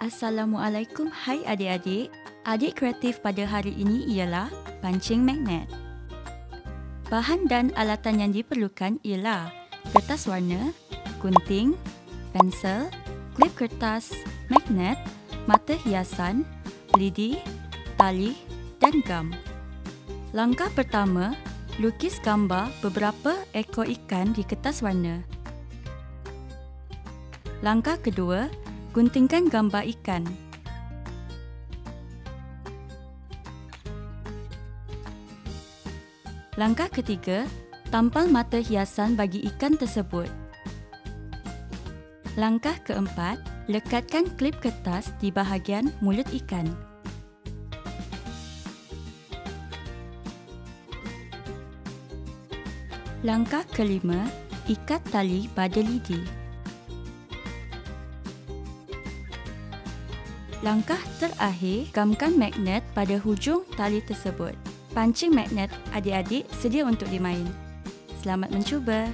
Assalamualaikum, hai adik-adik. Adik kreatif pada hari ini ialah pancing magnet. Bahan dan alatan yang diperlukan ialah kertas warna, gunting, pensel, klip kertas, magnet, mata hiasan, lidi, tali dan gam. Langkah pertama, lukis gambar beberapa ekor ikan di kertas warna. Langkah kedua, guntingkan gambar ikan. Langkah ketiga, tampal mata hiasan bagi ikan tersebut. Langkah keempat, lekatkan klip kertas di bahagian mulut ikan. Langkah kelima, ikat tali pada lidi. Langkah terakhir, gamkan magnet pada hujung tali tersebut. Pancing magnet adik-adik sedia untuk dimain. Selamat mencuba!